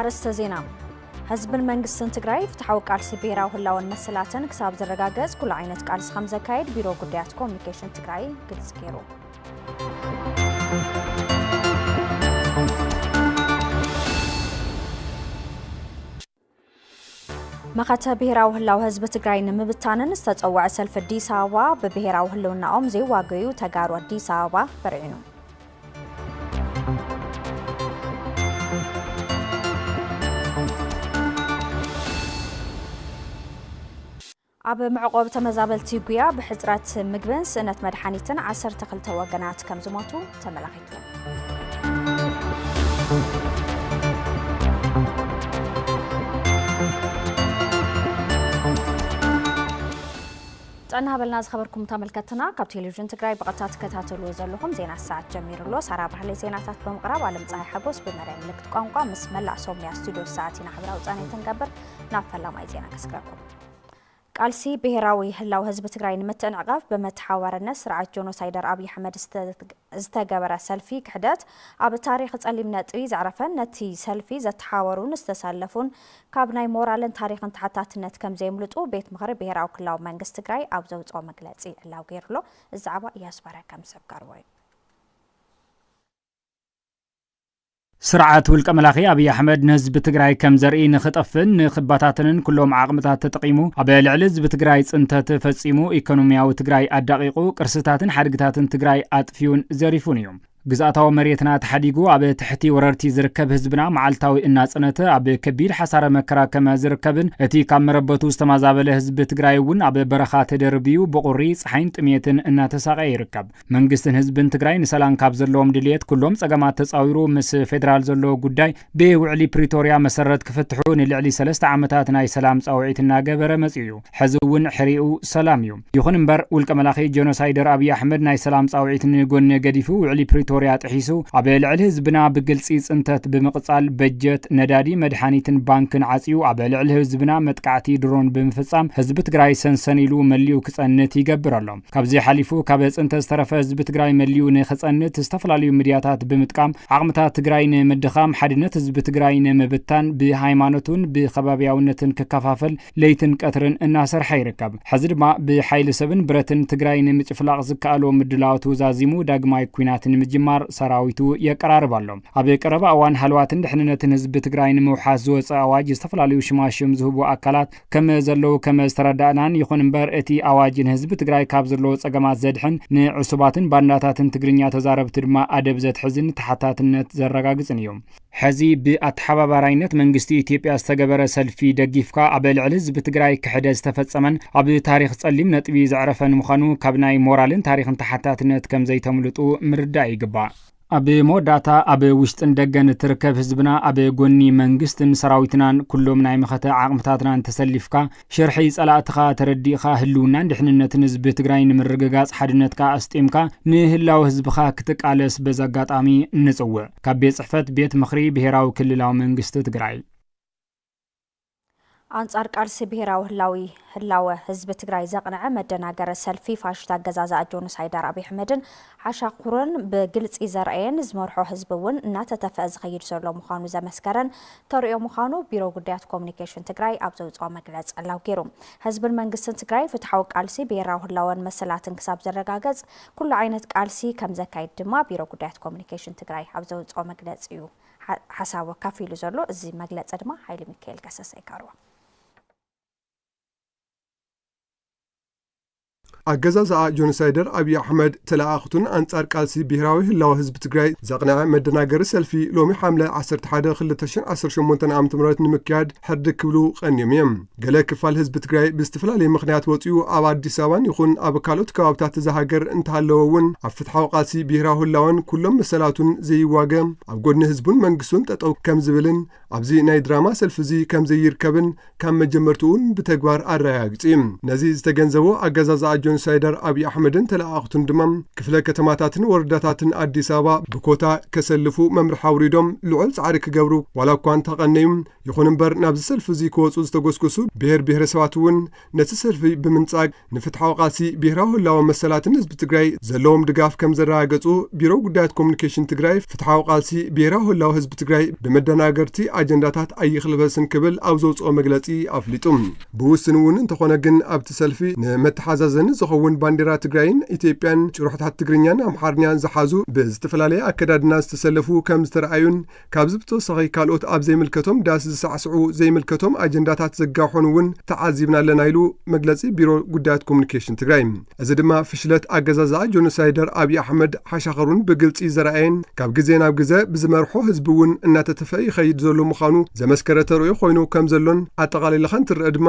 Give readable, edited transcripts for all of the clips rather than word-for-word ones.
أرست زينا حزب المنجس تجري فتحوا قالس بيرا وهلا والمسلاتن كساب زرقاقز كل عينة قالس 5 كايد بيرو قديات كوميونيكيشن تجري قلت كيرو مقاتا بهراو هلاو حزب تجري نمبتانن استطوع سلف أديس أبابا ببهراو هلونا زي واقعيو تجارو أديس أبابا برعينو عب معقوبة مزابلتي قويا بحزرات مقبن سنة مدحانيتن 10 وقنات كم زماتو تملاحيتو أنا بالناس خبركم تملكتنا كاب تلفزيون تجري بقطات كتاتلو زلهم زينا الساعة جميل الله سارة بحلي زينا تات بمقرب على مصاحي حبوس بمريم لك تقانقا مسملا صوميا استوديو ساعتنا حبرا وصاني تنقبر نافلا ماي زينا كسكركم قالسي بهراوي هلاو حزب تجري نمتن عقاف بمتحاور الناس رعاة جونوسايدر أبي أحمد استجبر سلفي كحدات أب تاريخ تعلم نتريز عرفن نتي سلفي زتحاورون استسلفون كابناي مورالن تاريخ انتحتات النت كم زي ملتو بيت مغرب بهراو كلاو منجس تجري أو زوج أو مقلاتي لاو غيرلو الزعبا ياسبرا كم سبكاروي سرعات والكملاخي أبي أحمد نزب تجري كم زرعين خطفن خباتاتن كلهم عقمتات تقيمو أبي العلز بتجري أنت تفسيمو إيكونوميا وتجري الدقيقو كرستاتن حرقتاتن تجري أطفيون زريفون يوم جزءاتها مريتنا تحديقو عب تحتي وررتي زركب حزبنا معلتاوي الناس انته عب كبير حساره مكرا كما زركبن اتي كام مربطو استمازابل حزب تግራይ ውን عب برخات دربيو بقري صحين ጥሜትን እናተሳቀይ ይርከብ መንግስትን ህዝብን ትግራይ ንሰላም ካብ ዘለዎም ድልየት ኩሎም ጸገማት ተጻዊሩ ምስ ፌደራል ዘሎ ጉዳይ በውዕሊ ፕሪቶሪያ መሰረት ክፍትሑ ንልዕሊ 3 ዓመታት ናይ ሰላም ጻውዒትና ገበረ መጽዩ ሕዝውን ሕሪኡ ሰላም እዩ ይኹን እምበር ውልቀ መላኺ ጄኖሳይደር አብይ አሕመድ ናይ ሰላም ጻውዒትን ጎነ ገዲፉ ውዕሊ ፕሪቶሪያ ጥሒሱ አብ ልዕሊ ህዝብና ብግልጽ ጽንተት ብምቅጻል በጀት ነዳዲ መድሓኒትን ባንክን ዓጽዩ አብ ልዕሊ ህዝብና መጥቃዕቲ ድሮን ብምፍጻም ህዝብ ትግራይ ሰንሰኒሉ መሊኡ ክጸንት ይገብራሎ ካብዚ ሓሊፉ ካብ ጽንተ ዝተረፈ ህዝብ ትግራይ መሊኡ ንኽጸንት ዝተፈላለዩ ሚድያታት ብምጥቃም ዓቕምታት ትግራይ ንምድኻም ሓድነት ህዝብ ትግራይ ንምብታን ብሃይማኖቱን ብኸባቢያውነትን ክከፋፈል ለይትን ቀትርን እናሰርሐ ይርከብ ሕዚ ድማ ብሓይሊ ሰብን ብረትን ትግራይ ንምጭፍላቕ ዝከኣሎ ምድላቱ ዛዚሙ ዳግማይ ኩናትን ምጅማር ሰራዊቱ የቀራርባሎም አብ የቀረበ አዋን ሐልዋትን ድሕንነትን ህዝብ ትግራይ ንምውሓስ ዝወፀ አዋጅ ዝተፈላለዩ ሽማሽም ዝህቡ አካላት ከም ዘለው ከም ዝተረዳእናን ይኹን እምበር እቲ አዋጅን ህዝብ ትግራይ ካብ ዘለው ጸገማት ዘድሕን ንዕሱባትን ባንዳታትን ትግርኛ ተዛረብቲ ድማ አደብ ዘትሕዝን ተሓታትነት ዘረጋግጽን እዮም ሕዚ ብኣተሓባባራይነት መንግስቲ ኢትዮጵያ ዝተገበረ ሰልፊ ደጊፍካ አብ ልዕሊ ህዝብ ትግራይ ክሕደት ዝተፈጸመን አብ ታሪኽ ጸሊም ነጥቢ ዘዕረፈን ምዃኑ ካብ ናይ ሞራልን ታሪኽን ተሓታትነት ከም ዘይተምልጡ ምርዳእ ይግባእ አብ ሞዳታ አብ ውሽጥን ደገን ትርከብ ህዝብና አብ ጎኒ መንግስትን ሰራዊትናን ኩሎም ናይ መኸተ ዓቅምታትናን ተሰሊፍካ ሽርሒ ጸላእትኻ ተረዲእኻ ህልውናን ድሕንነትን ህዝብ ትግራይ ንምርግጋጽ ሓድነትካ ኣስጢምካ ንህላው ህዝብኻ ክትቃለስ በዘጋጣሚ ንጽውዕ ካብ ቤት ጽሕፈት ቤት ምኽሪ ብሄራዊ ክልላዊ መንግስቲ ትግራይ አንጻር ቃልሲ ብሄራዊ ህላወ ህዝብ ትግራይ ዘቅንዐ መደናገረ ሰልፊ ፋሽታ ገዛዛ ጄኖሳይደር አብይ አሕመድን ሓሻኹርን በግልጽ ዘርአየን ዝመርሖ ህዝብውን እናተተፈ ዝኸይድ ዘሎ ምዃኑ ዘመስከረን ተርእዮ ምዃኑ ቢሮ ጉዳያት ኮሙኒኬሽን ትግራይ ኣብ ዘውፅኦ መግለጽ ኣላው ገይሩ ህዝብን መንግስትን ትግራይ ፍትሓዊ ቃልሲ ብሄራዊ ህላወን መሰላትን ክሳብ ዘረጋገጽ ኩሉ ዓይነት ቃልሲ ከም ዘካይድ ድማ ቢሮ ጉዳያት ኮሙኒኬሽን ትግራይ ኣብ ዘውፅኦ መግለጽ እዩ ሓሳቡ ካፊሉ ዘሎ እዚ መግለጽ ድማ ሃይሊ ሚካኤል ገሰሰ ይካርዋ አገዛዛ ጄኖሳይደር አብይ አሕመድ ተላአኽቱን አንጻር ቃልሲ ብሄራዊ ህላው ህዝብ ትግራይ ዘቅንዐ መደናገር ሰልፊ ሎሚ ሐምለ 11 2018 ዓ.ም ንምክያድ ሕድ ክብሉ ቀንዮም ገለ ክፋል ህዝብ ትግራይ ብዝተፈላለየ ምኽንያት ወጽኡ ኣብ አዲስ አበባን ይኹን ኣብ ካልኦት ከባብታት ዘሃገር እንተሃለወውን ኣብ ፍትሓዊ ቃልሲ ብሄራዊ ህላወን ኩሎም መሰላቱን ዘይዋገም ኣብ ጎድኒ ህዝቡን መንግስቱን ጠጠው ከም ዝብልን ኣብዚ ናይ ድራማ ሰልፊ እዚ ከም ዘይርከብን ካብ መጀመርቱን ብተግባር ኣረጋግጺ ነዚ ዝተገንዘቡ አገዛዛ ጆኖሳይደር አብይ አሕመድን ተለኣኽቱን ድማ ክፍለ ከተማታትን ወረዳታትን አዲስ አበባ ብኮታ ከሰልፉ መምርሕ አውሪዶም ልዑል ጻዕሪ ክገብሩ ዋላ እኳ ተቐነዩ ይኹን እምበር ናብ ሰልፊ እዚ ክወፁ ዝተጎስጎሱ ብሔረሰባት እውን ነቲ ሰልፊ ብምንጻግ ንፍትሓዊ ቃልሲ ብሔራዊ ህላዊ መሰላትን ህዝቢ ትግራይ ዘለዎም ድጋፍ ከም ዘረጋገጹ ቢሮ ጉዳያት ኮሙኒኬሽን ትግራይ ፍትሓዊ ቃልሲ ብሔራዊ ህላዊ ህዝቢ ትግራይ ብመደናገርቲ አጀንዳታት ኣይኽልበስን ክብል ኣብ ዘውፅኦ መግለጺ ኣፍሊጡ ብውስን እውን እንተኾነ ግን ኣብቲ ሰልፊ ንመተሓዛዘኒ ዝኸውን ባንዴራ ትግራይን ኢትዮጵያን ጭሩሕታት ትግርኛን ኣምሓርኛን ዝሓዙ ብዝተፈላለየ ኣከዳድና ዝተሰለፉ ከም ዝተረኣዩን ካብዚ ብተወሳኺ ካልኦት ኣብ ዘይምልከቶም ዳስ ዝሳዕስዑ ዘይምልከቶም አጀንዳታት ዘጋሑን እውን ተዓዚብና ኣለና ኢሉ መግለጺ ቢሮ ጉዳያት ኮሙኒኬሽን ትግራይ እዚ ድማ ፍሽለት ኣገዛዛ ጆኖሳይደር አብይ አሕመድ ሓሻኸሩን ብግልጺ ዘረኣየን ካብ ግዜ ናብ ግዜ ብዝመርሖ ህዝቢ እውን እናተተፈ ይኸይድ ዘሎ ምዃኑ ዘመስከረ ተርእዮ ኮይኑ ከም ዘሎን ኣጠቓሊልኻ እንትርአ ድማ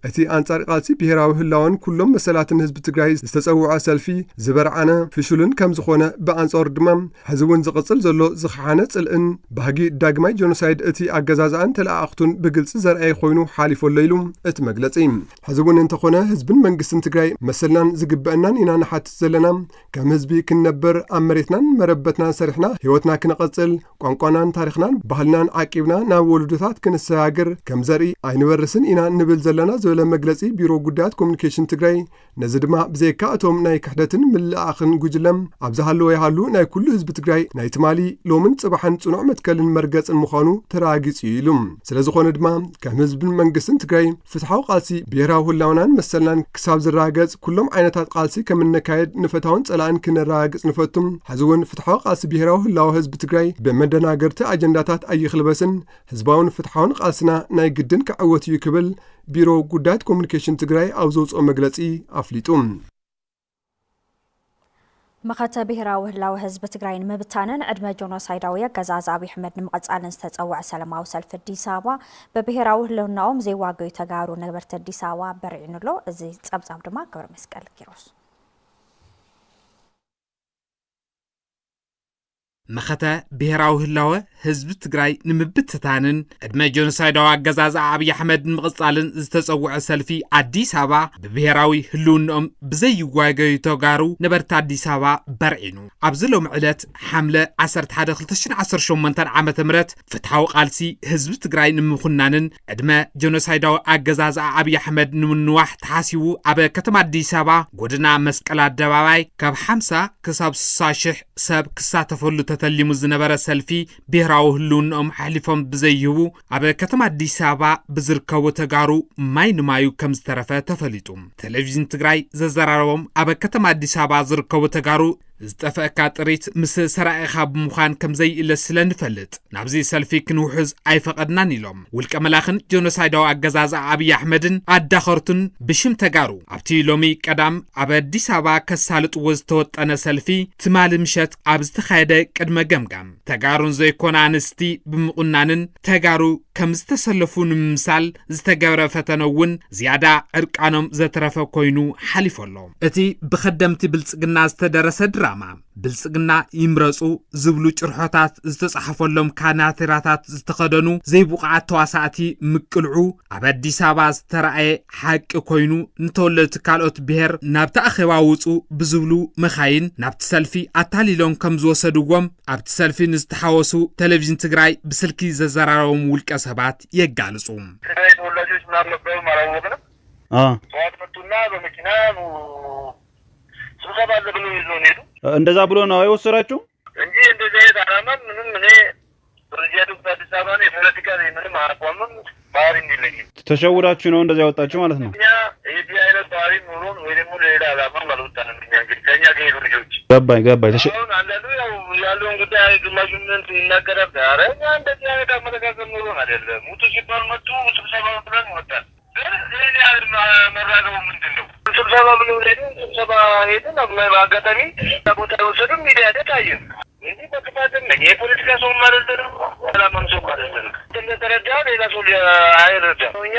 እቲ አንጻር ቃልሲ ብሔራዊ ህላውን ኩሎም መሰላትን ህዝቢ ትግራይ ዝተጸውዐ ሰልፊ ዝበርዓነ ፍሹልን ከም ዝኾነ ብኣንጻሩ ድማ ሕዚ እውን ዝቕጽል ዘሎ ዝኸሓነ ጽልእን ባህጊ ዳግማይ ጆኖሳይድ እቲ ኣገዛዝኣን ተለኣኽቱን ብግልፂ ዘርአየ ኮይኑ ሓሊፎሎ ኢሉ እቲ መግለጺ ሕዚ እውን እንተኾነ ህዝብን መንግስትን ትግራይ መሰልናን ዝግበአናን ኢና ንሓትት ዘለና ከም ህዝቢ ክንነብር ኣብ መሬትናን መረበትናን ሰሪሕና ህይወትና ክንቐጽል ቋንቋናን ታሪኽናን ባህልናን ዓቂብና ናብ ወለዶታት ክንሰጋገር ከም ዘርኢ ኣይንበርስን ኢና ንብል ዘለና ዝበለ መግለጺ ቢሮ ጉዳያት ኮሙኒኬሽን ትግራይ ነዚ ድማ ብዘይካ እቶም ናይ ክሕደትን ምልኣኽን ጉጅለም ኣብዝሃለወ ይሃሉ ናይ ኩሉ ህዝቢ ትግራይ ናይ ትማሊ ሎምን ጽባሕን ጽኑዕ መትከልን መርገጽን ምዃኑ ተራጊጹ ኢሉ ስለዝኾነ ድማ ከም ህዝብን መንግስትን ትግራይ ፍትሓዊ ቃልሲ ብሔራዊ ህላውናን መሰልናን ክሳብ ዝራገጽ ኩሎም ዓይነታት ቃልሲ ከም እንካየድ ንፈታውን ጸላእን ክንራግጽ ንፈቱም ሕዚ እውን ፍትሓዊ ቃልሲ ብሔራዊ ህላዊ ህዝቢ ትግራይ ብመደናገርቲ አጀንዳታት ኣይኽልበስን ህዝባውን ፍትሓውን ቃልስና ናይ ግድን ክዕወት እዩ ክብል ቢሮ ጉዳያት ኮሙኒኬሽን ትግራይ ኣብ ዘውፅኦ መግለጺ ኣፍሊጡ መኸተ ብሔራዊ ህላዊ ህዝቢ ትግራይ ንምብታንን ዕድመ ጆኖሳይዳዊ ኣገዛዝ አብይ አሕመድ ንምቕጻልን ዝተጸውዐ ሰላማዊ ሰልፊ አዲስ አበባ በብሔራዊ ህልውናኦም ዘይዋገዩ ተጋሩ ነበርቲ አዲስ አበባ በርዒኑሎ እዚ ጸብጻብ ድማ ክብረ መስቀል ኪሮስ መኸተ ብሔራዊ ህላወ ህዝቢ ትግራይ ንምብትታንን ዕድመ ጆኖሳይዳዊ ኣገዛዝ አብይ አሕመድ ንምቕጻልን ዝተጸውዐ ሰልፊ አዲስ አበባ በብሔራዊ ህልውናኦም ብዘይዋገዩ ተጋሩ ነበርቲ አዲስ አበባ በርዒኑ ኣብዚ ሎሚ ዕለት ሓምለ 11 2018 ዓመተ ምህረት ፍትሓዊ ቃልሲ ህዝቢ ትግራይ ንምኹናንን ዕድመ ጆኖሳይዳዊ ኣገዛዝ አብይ አሕመድ ንምንዋሕ ተሓሲቡ ኣብ ከተማ አዲስ አበባ ጎደና መስቀል ኣደባባይ ካብ 50 ክሳብ 60,000 ሰብ ክሳተፈሉ ተተሊሙ ዝነበረ ሰልፊ ብሔራዊ ህልውናኦም ሓሊፎም ብዘይህቡ ኣብ ከተማ አዲስ አበባ ብዝርከቡ ተጋሩ ማይ ንማዩ ከም ዝተረፈ ተፈሊጡ ቴሌቪዥን ትግራይ ዘዘራረቦም ኣብ ከተማ አዲስ አበባ ዝርከቡ ተጋሩ ዝተፈእካ ጥሪት ምስ ሰራኢኻ ብምዃን ከም ዘይእለስ ስለንፈልጥ ናብዚ ሰልፊ ክንውሕዝ ኣይፈቐድናን ኢሎም ውልቀ መላኽን ጆኖሳይዳዊ ኣገዛዝ አብይ አሕመድን ኣዳኸርቱን ብሽም ተጋሩ ኣብቲ ሎሚ ቀዳም ኣብ አዲስ አበባ ከሳልጥዎ ዝተወጠነ ሰልፊ ትማሊ ምሸት ኣብ ዝተኻየደ ቅድመ ገምጋም ተጋሩን ዘይኮነ ኣንስቲ ብምቑናንን ተጋሩ ከም ዝተሰለፉ ንምምሳል ዝተገብረ ፈተነ እውን ዝያዳ ዕርቃኖም ዘተረፈ ኮይኑ ሓሊፎሎ እቲ ብኸደምቲ ብልጽግና ዝተደረሰ ድራማ ብልጽግና ይምረጹ ዝብሉ ጭርሖታት ዝተጻሕፈሎም ካናቴራታት ዝተኸደኑ ዘይቡቕዓት ተዋሳእቲ ምቅልዑ ኣብ አዲስ አበባ ዝተረኣየ ሓቂ ኮይኑ ንተወለድቲ ካልኦት ብሔር ናብቲ ኣኼባ ውፁ ብዝብሉ መኻይን ናብቲ ሰልፊ ኣታሊሎም ከም ዝወሰድዎም ኣብቲ ሰልፊ ንዝተሓወሱ ቴሌቪዥን ትግራይ ብስልኪ ዘዘራረቦም ውልቀ ሰባት የጋልጹ ትግራይ ተወላጆች ምናምን ነበሩ ማራወቅነ ጠዋት መጡና በመኪና ስብሰባ አለ ብሎ ይዞን ሄዱ እንደዛ ብሎ ነው የወሰዳችሁ እንጂ እንደዚህ አይነት ዓላማ ምንም እኔ ፕሬዚዳንቱ አዲስ አበባ ነው የፖለቲካ ምንም አቋምም ባህሪ እንዲለኝ ተሸውዳችሁ ነው እንደዛ ያወጣችሁ ማለት ነው እኛ የዚህ አይነት ባህሪ ኑሮን ወይ ደግሞ ሌላ ዓላማ አልወጣንም እኛ እንግዲህ ከኛ ጋር ሄዱ ልጆች ገባኝ አሁን አንዳንዱ ያው ያለውን ጉዳይ ግማሹን ይናገራል ኧረ እኛ እንደዚህ አይነት አመለካከት ኑሮን አይደለም ሙቱ ሲባል መጡ ስብሰባ ብለን ወጣን እኔ ያልማ መራገው ምንድነው ስብሰባ ብሎ ስብሰባ ሄደን በአጋጣሚ ቦታ ወሰዱ ሚዲያ ታየን እንጂ በክፋትም የፖለቲካ ሰው ማለት ነው ሰላማም ሰው ማለት ነው እንደተረዳው ሌላ ሰው አይረዳም እኛ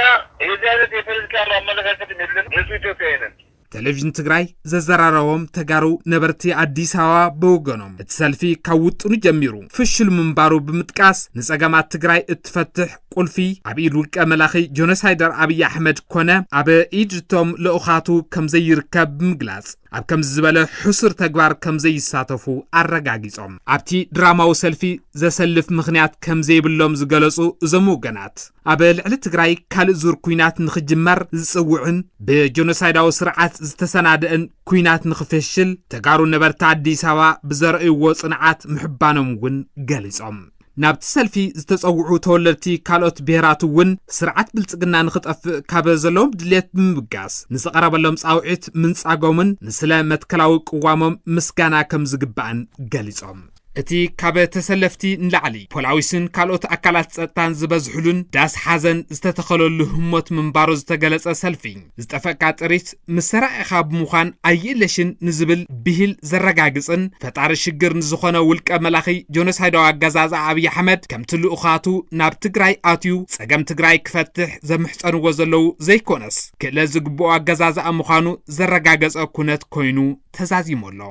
የዚህ አይነት የፖለቲካ አመለካከት የለም የሱ ኢትዮጵያዊ ነን ቴሌቪዥን ትግራይ ዘዘራረቦም ተጋሩ ነበርቲ አዲስ አበባ በወገኖም እትሰልፊ ካውጥኑ ጀሚሩ ፍሽል ምንባሩ ብምጥቃስ ንጸገማት ትግራይ እትፈትሕ ቁልፊ አብኢድ ውልቀ መላኺ ጆኖሳይደር አብይ አሕመድ ኮነ አበ ኢድቶም ለኡኻቱ ከምዘይርከብ ብምግላጽ ኣብ ከም ዝበለ ሕሱር ተግባር ከምዘይሳተፉ አረጋጊጾም ኣብቲ ድራማዊ ሰልፊ ዘሰልፍ ምኽንያት ከምዘይብሎም ዝገለጹ እዞም ወገናት ኣብ ልዕሊ ትግራይ ካልእ ዙር ኩናት ንኽጅመር ዝጽውዕን ብጆኖሳይዳዊ ስርዓት ዝተሰናደአን ኩናት ንኽፍሽል ተጋሩ ነበርቲ አዲስ አበባ ብዘርእይዎ ጽንዓት ምሕባኖም እውን ገሊጾም ናብቲ ሰልፊ ዝተጸውዑ ተወለድቲ ካልኦት ብሔራት እውን ስርዓት ብልጽግና ንኽጠፍእ ካብ ዘለዎም ድሌት ብምብጋስ ንዝቐረበሎም ጻውዒት ምንጻጎምን ንስለ መትከላዊ ቅዋሞም ምስጋና ከም ዝግባእን ገሊጾም እቲ ካብ ተሰለፍቲ ንላዕሊ ፖላዊስን ካልኦት አካላት ጸጥታን ዝበዝሕሉን ዳስ ሓዘን ዝተተኸለሉ ህሞት ምንባሮ ዝተገለጸ ሰልፊ ዝጠፈቃ ጥሪት ምሰራኢኻ ብምዃን ኣየለሽን ንዝብል ብሂል ዘረጋግጽን ፈጣሪ ሽግር ንዝኾነ ውልቀ መላኺ ጆኖሳይዳዊ አገዛዝ አብይ አሕመድ ከምቲ ልኡኻቱ ናብ ትግራይ ኣትዩ ጸገም ትግራይ ክፈትሕ ዘምሕፀንዎ ዘለው ዘይኮነስ ክእለ ዝግብኦ አገዛዝ ምዃኑ ዘረጋገጸ ኩነት ኮይኑ ተዛዚሞሎ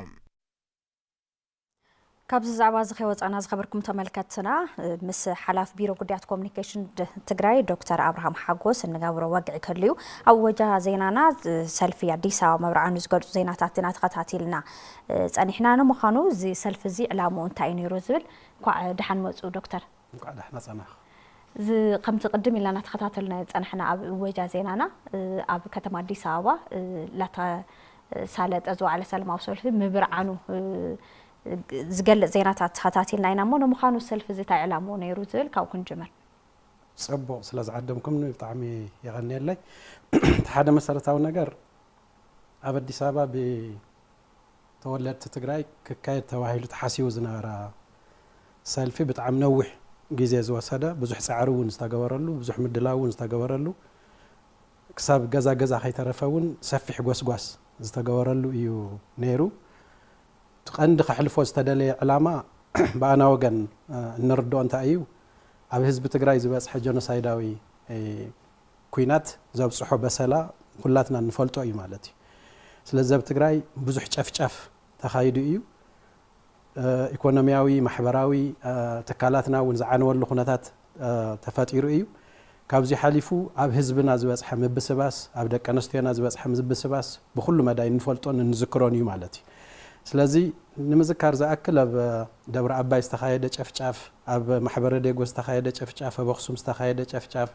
ካብዚ ዛዕባ ዝኸወፃና ዝኸበርኩም ተመልከትና ምስ ሓላፍ ቢሮ ጉዳያት ኮሙኒኬሽን ትግራይ ዶክተር አብርሃም ሓጎስ እንገብሮ ወግዒ ከልዩ ኣብ ወጃ ዜናና ሰልፊ አዲስ አበባ መብራዕኑ ዝገልጹ ዜናታትና ተኸታቲልና ጸኒሕና ንምዃኑ እዚ ሰልፊ እዚ ዕላምኡ እንታይ ነይሩ ዝብል እንኳዕ ድሓን መፁ ዶክተር እንኳዕ ድሓን ጸናሕ እዚ ከምቲ ቅድም ኢልና ተኸታተልና ጸኒሕና ኣብ ወጃ ዜናና ኣብ ከተማ አዲስ አበባ ላታ ሳለጠ ዝዋዕለ ሰላማዊ ሰልፊ ምብርዓኑ ዝገልጽ ዜናታት ተኸታቲልና ኢና እሞ ንምዃኑ ሰልፊ እዚ እንታይ ዕላምኡ ነይሩ ዝብል ካብ ክንጅመር ጽቡቕ ስለ ዝዓደምኩም ብጣዕሚ ይቐኒየለይ ሓደ መሰረታዊ ነገር ኣብ አዲስ አበባ ብተወለድቲ ትግራይ ክካየድ ተባሂሉ ተሓሲቡ ዝነበረ ሰልፊ ብጣዕሚ ነዊሕ ግዜ ዝወሰደ ብዙሕ ጻዕሪ እውን ዝተገበረሉ ብዙሕ ምድላው እውን ዝተገበረሉ ክሳብ ገዛ ገዛ ከይተረፈ እውን ሰፊሕ ጎስጓስ ዝተገበረሉ እዩ ነይሩ ቀንዲ ከሕልፎ ዝተደለየ ዕላማ በኣና ወገን እንርድኦ እንታይ እዩ ኣብ ህዝቢ ትግራይ ዝበፅሐ ጆኖሳይዳዊ ኩናት ዘብፅሖ በሰላ ኩላትና ንፈልጦ እዩ ማለት እዩ ስለዚ ኣብ ትግራይ ብዙሕ ጨፍጫፍ ተኻይዱ እዩ ኢኮኖሚያዊ ማሕበራዊ ተካላትና እውን ዝዓነወሉ ኩነታት ተፈጢሩ እዩ ካብዚ ሓሊፉ ኣብ ህዝብና ዝበፅሐ ምብስባስ ኣብ ደቂ ኣንስትዮና ዝበፅሐ ምብስባስ ብኩሉ መዳይ ንፈልጦን ንዝክሮን እዩ ማለት እዩ ስለዚ ንምዝካር ዝኣክል ኣብ ደብረ ኣባይ ዝተኻየደ ጨፍጫፍ ኣብ ማሕበረ ዴጎ ዝተኻየደ ጨፍጫፍ ኣብ ኣክሱም ዝተኻየደ ጨፍጫፍ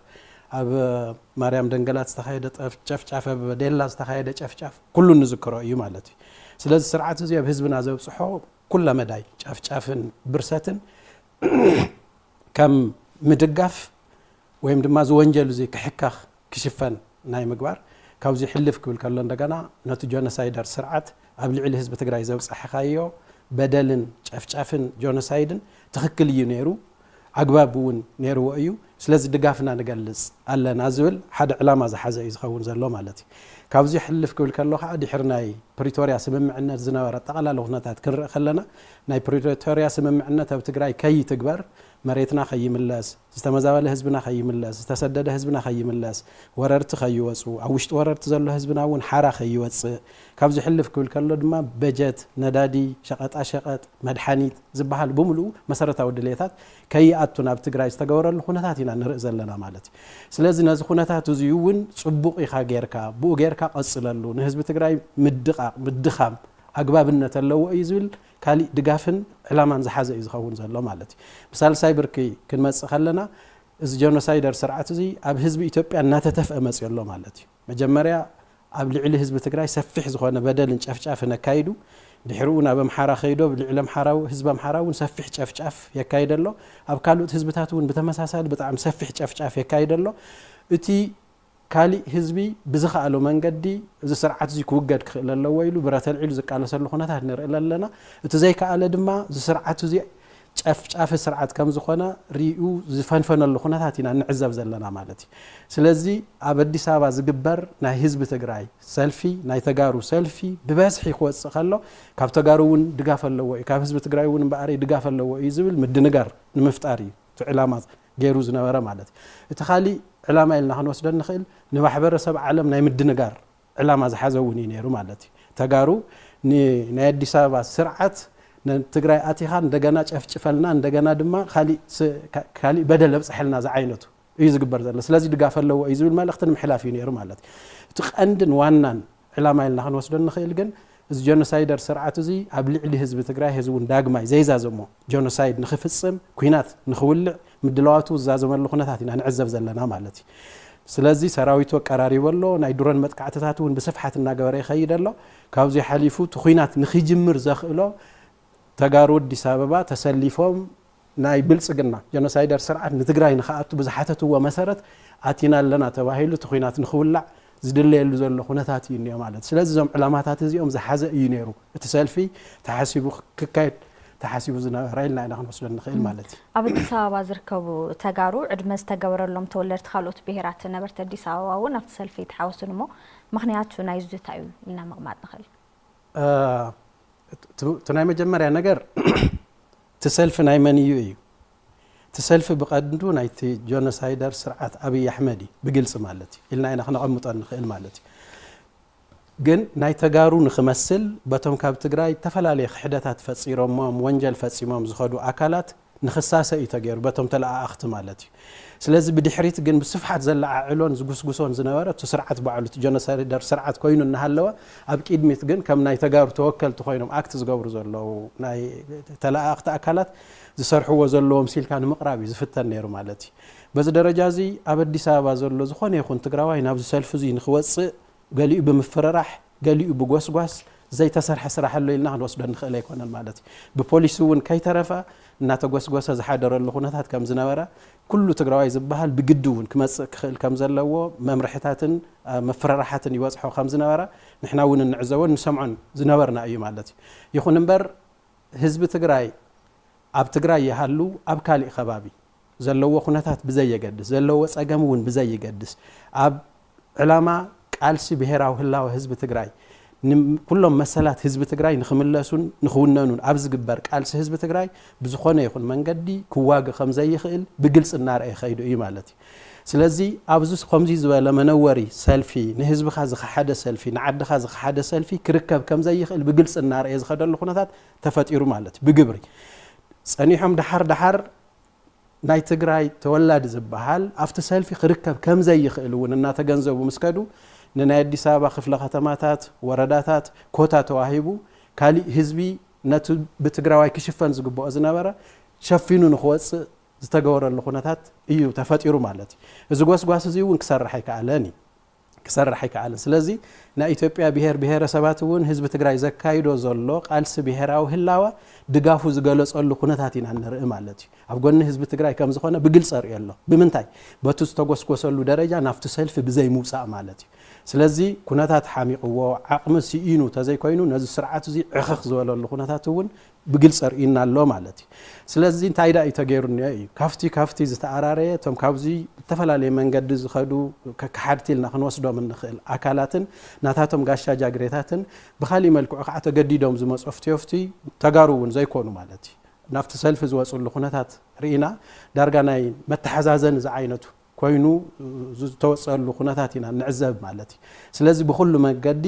ኣብ ማርያም ደንገላት ዝተኻየደ ጨፍጫፍ ኣብ ዴላ ዝተኻየደ ጨፍጫፍ ኩሉ ንዝክሮ እዩ ማለት እዩ ስለዚ ስርዓት እዚ ኣብ ህዝብና ዘብፅሖ ኩለ መዳይ ጨፍጫፍን ብርሰትን ከም ምድጋፍ ወይም ድማ ዝወንጀሉ እዚ ክሕካኽ ክሽፈን ናይ ምግባር ካብዚ ሕልፍ ክብል ከሎ እንደገና ነቲ ጆኖሳይደር ስርዓት ኣብ ልዕሊ ህዝቢ ትግራይ ዘብፅሐኻዮ በደልን ጨፍጫፍን ጆኖሳይድን ትኽክል እዩ ነይሩ ኣግባብ እውን ነይርዎ እዩ ስለዚ ድጋፍና ንገልጽ ኣለና ዝብል ሓደ ዕላማ ዝሓዘ እዩ ዝኸውን ዘሎ ማለት እዩ ካብዚ ሕልፍ ክብል ከሎ ከዓ ድሕሪ ናይ ፕሪቶሪያ ስምምዕነት ዝነበረ ኣጠቓላሊ ኩነታት ክንርኢ ከለና ናይ ፕሪቶሪያ ስምምዕነት ኣብ ትግራይ ከይትግበር መሬትና ከይምለስ ዝተመዛበለ ህዝብና ከይምለስ ዝተሰደደ ህዝብና ከይምለስ ወረርቲ ከይወፁ ኣብ ውሽጢ ወረርቲ ዘሎ ህዝብና እውን ሓራ ከይወፅእ ካብዚ ሕልፍ ክብል ከሎ ድማ በጀት ነዳዲ ሸቐጣ ሸቐጥ መድሓኒት ዝበሃል ብምሉኡ መሰረታዊ ድሌታት ከይኣቱ ናብ ትግራይ ዝተገበረሉ ኩነታት ኢና ንርኢ ዘለና ማለት እዩ ስለዚ ነዚ ኩነታት እዚ እውን ጽቡቕ ኢኻ ጌርካ ብኡ ጌርካ ቀጽለሉ ንህዝቢ ትግራይ ምድቓቕ ምድኻም ኣግባብነት ኣለዎ እዩ ዝብል ካሊእ ድጋፍን ዕላማን ዝሓዘ እዩ ዝኸውን ዘሎ ማለት እዩ ብሳልሳይ ብርኪ ክንመጽእ ከለና እዚ ጆኖሳይደር ስርዓት እዚ ኣብ ህዝቢ ኢትዮጵያ እናተተፍአ መጽእ ኣሎ ማለት እዩ መጀመርያ ኣብ ልዕሊ ህዝቢ ትግራይ ሰፊሕ ዝኾነ በደልን ጨፍጫፍን ኣካይዱ ድሕሪኡ ናብ ኣምሓራ ኸይዶ ብልዕሊ ኣምሓራዊ ህዝቢ ኣምሓራ እውን ሰፊሕ ጨፍጫፍ የካይድ ኣሎ ኣብ ካልኦት ህዝብታት እውን ብተመሳሳሊ ብጣዕሚ ሰፊሕ ጨፍጫፍ የካይድ ኣሎ እቲ ካሊእ ህዝቢ ብዝኸኣሎ መንገዲ እዚ ስርዓት እዚ ክውገድ ክኽእል ኣለዎ ኢሉ ብረተልዒሉ ዝቃለሰሉ ኩነታት ንርኢ ኣለና እቲ ዘይከኣለ ድማ እዚ ስርዓት እዚ ጨፍጫፍ ስርዓት ከም ዝኾነ ሪኡ ዝፈንፈነሉ ኩነታት ኢና ንዕዘብ ዘለና ማለት እዩ ስለዚ ኣብ አዲስ አበባ ዝግበር ናይ ህዝቢ ትግራይ ሰልፊ ናይ ተጋሩ ሰልፊ ብበዝሒ ክወፅእ ከሎ ካብ ተጋሩ እውን ድጋፍ ኣለዎ እዩ ካብ ህዝቢ ትግራይ እውን በኣሪ ድጋፍ ኣለዎ እዩ ዝብል ምድንጋር ንምፍጣር እዩ እቲ ዕላማ ገይሩ ዝነበረ ማለት እዩ እቲ ካሊእ ዕላማ ኢልና ክንወስዶ ንኽእል ንማሕበረሰብ ዓለም ናይ ምድንጋር ዕላማ ዝሓዘውን ነይሩ ማለት እዩ ተጋሩ ናይ አዲስ አበባ ስርዓት ትግራይ አቲኻ እንደገና ጨፍጭፈልና እንደገና ድማ ካሊ በደል በጽሕልና ዝዓይነቱ እዩ ዝግበር ዘሎ ስለዚ ድጋፍ ኣለዎ እዩ ዝብል መልእኽቲ ንምሕላፍ እዩ ነይሩ ማለት እቲ ቀንድን ዋናን ዕላማ ኢልና ክንወስዶ ንኽእል ግን እዚ ጆኖሳይደር ስርዓት እዚ ኣብ ልዕሊ ህዝቢ ትግራይ ህዝቡን ዳግማይ ዘይዛዘሞ ጆኖሳይድ ንኽፍጽም ኩናት ንኽውልዕ ምድላዋቱ ዝዛዘመሉ ኩነታት ኢና ንዕዘብ ዘለና ማለት እዩ ስለዚ ሰራዊቱ ቀራሪቦ ኣሎ ናይ ዱረን መጥቃዕትታት እውን ብስፍሓት እናገበረ ይኸይድ ኣሎ ካብዚ ሓሊፉ ኩናት ንኽጅምር ዘኽእሎ ተጋሩ አዲስ አበባ ተሰሊፎም ናይ ብልጽግና ጆኖሳይደር ስርዓት ንትግራይ ንኽኣቱ ብዝሓተትዎ መሰረት ኣቲና ኣለና ተባሂሉ ኩናት ንኽውላዕ ዝድለየሉ ዘሎ ኩነታት እዩ ነይሩ ማለት ስለዚ ዞም ዕላማታት እዚኦም ዝሓዘ እዩ ነይሩ እቲ ሰልፊ ተሓሲቡ ክካየድ ተሓሲቡ ዝነበረ ኢልና ኢና ክንወስዶ ንኽእል ማለት እዩ ኣብ አዲስ አበባ ዝርከቡ ተጋሩ ዕድመ ዝተገበረሎም ተወለድቲ ካልኦት ብሄራት ነበርቲ አዲስ አበባ እውን ኣብቲ ሰልፊ ተሓወሱን እሞ ምክንያቱ ናይ ዝታ እዩ ኢልና መቕማጥ ንኽእል ናይ መጀመርያ ነገር ተሰልፍ ናይ መን እዩ እዩ ተሰልፍ ብቐንዱ ናይቲ ጆኖሳይደር ስርዓት አብይ አሕመድ ብግልጽ ማለት እዩ ኢልና ኢና ክንቐምጦ ንኽእል ማለት እዩ ግን ናይ ተጋሩ ንኽመስል በቶም ካብ ትግራይ ተፈላለየ ክሕደታት ፈጺሮሞም ወንጀል ፈጺሞም ዝኸዱ አካላት ንኽሳሰ እዩ ተገይሩ በቶም ተለኣኽቲ ማለት እዩ ስለዚ ብድሕሪት ግን ብስፍሓት ዘለዓዕሎን ዝጉስጉሶን ዝነበረ እቲ ስርዓት ባዕሉ ጆኖሳይደር ስርዓት ኮይኑ እናሃለወ ኣብ ቅድሚት ግን ከም ናይ ተጋሩ ተወከልቲ ኮይኖም አክት ዝገብሩ ዘለዉ ናይ ተለኣኽቲ አካላት ዝሰርሕዎ ዘለዎም ሲልካ ንምቕራብ እዩ ዝፍተን ነይሩ ማለት እዩ በዚ ደረጃ እዚ ኣብ አዲስ አበባ ዘሎ ዝኾነ ይኹን ትግራዋይ ናብ ሰልፍ እዚ ንኽወፅእ ገሊኡ ብምፍረራሕ ገሊኡ ብጎስጓስ ዘይተሰርሐ ስራሕ ኣሎ ኢልና ክንወስዶ ንኽእል ኣይኮነን ማለት እዩ ብፖሊስ እውን ከይተረፈ እናተጎስጎሰ ዝሓደረሉ ኩነታት ከም ዝነበረ ኩሉ ትግራዋይ ዝበሃል ብግዲ እውን ክመጽእ ክኽእል ከም ዘለዎ መምርሕታትን መፍረራሓትን ይወጽሖ ከም ዝነበረ ንሕና እውን ንዕዘቦን ንሰምዖን ዝነበርና እዩ ማለት እዩ ይኹን እምበር ህዝቢ ትግራይ ኣብ ትግራይ ይሃሉ ኣብ ካሊእ ከባቢ ዘለዎ ኩነታት ብዘየገድስ ዘለዎ ጸገም እውን ብዘይገድስ ኣብ ዕላማ ቃልሲ ብሄራዊ ህላወ ህዝቢ ትግራይ ኩሎም መሰላት ህዝቢ ትግራይ ንኽምለሱን ንኽውነኑን ኣብ ዝግበር ቃልሲ ህዝቢ ትግራይ ብዝኾነ ይኹን መንገዲ ክዋግእ ከም ዘይኽእል ብግልጽ እናርአየ ኸይዱ እዩ ማለት እዩ ስለዚ ኣብዚ ከምዚ ዝበለ መነወሪ ሰልፊ ንህዝብኻ ዝኸሓደ ሰልፊ ንዓድኻ ዝኸሓደ ሰልፊ ክርከብ ከም ዘይኽእል ብግልጽ እናርአየ ዝኸደሉ ኩነታት ተፈጢሩ ማለት እዩ ብግብሪ ጸኒሖም ድሓር ናይ ትግራይ ተወላዲ ዝበሃል ኣብቲ ሰልፊ ክርከብ ከም ዘይኽእል እውን እናተገንዘቡ ምስከዱ ንናይ አዲስ አበባ ክፍለ ከተማታት ወረዳታት ኮታ ተዋሂቡ ካሊእ ህዝቢ ነቲ ብትግራዋይ ክሽፈን ዝግብኦ ዝነበረ ሸፊኑ ንኽወፅእ ዝተገበረሉ ኩነታት እዩ ተፈጢሩ ማለት እዩ እዚ ጎስጓስ እዚ እውን ክሰርሕ ኣይከኣለን ስለዚ ናይ ኢትዮጵያ ብሄር ብሄረሰባት እውን ህዝቢ ትግራይ ዘካይዶ ዘሎ ቃልሲ ብሄራዊ ህላወ ድጋፉ ዝገለጸሉ ኩነታት ኢና ንርኢ ማለት እዩ ኣብ ጎኒ ህዝቢ ትግራይ ከም ዝኾነ ብግልጽ ርእ ኣሎ ብምንታይ በቱ ዝተጎስጎሰሉ ደረጃ ናፍቲ ሰልፊ ብዘይ ምውፃእ ማለት እዩ ስለዚ ኩነታት ሓሚቕዎ ዓቕሚ ሲኢኑ ተዘይኮይኑ ነዚ ስርዓት እዚ ዕኽኽ ዝበለሉ ኩነታት እውን ብግልጽ ርኢና ኣሎ ማለት እዩ ስለዚ እንታይ ዳ እዩ ተገይሩ እዩ ካፍቲ ዝተኣራረየ እቶም ካብዚ ብተፈላለየ መንገዲ ዝኸዱ ክሓድቲ ኢልና ክንወስዶም ንኽእል አካላትን ናታቶም ጋሻ ጃግሬታትን ብኻሊእ መልክዑ ከዓ ተገዲዶም ዝመፁ ፍቲ ተጋሩ እውን ዘይኮኑ ማለት እዩ ናፍቲ ሰልፊ ዝወፅሉ ኩነታት ርኢና ዳርጋ ናይ መተሓዛዘን ዝዓይነቱ ኮይኑ ዝተወፀሉ ኩነታት ኢና ንዕዘብ ማለት እዩ ስለዚ ብኩሉ መንገዲ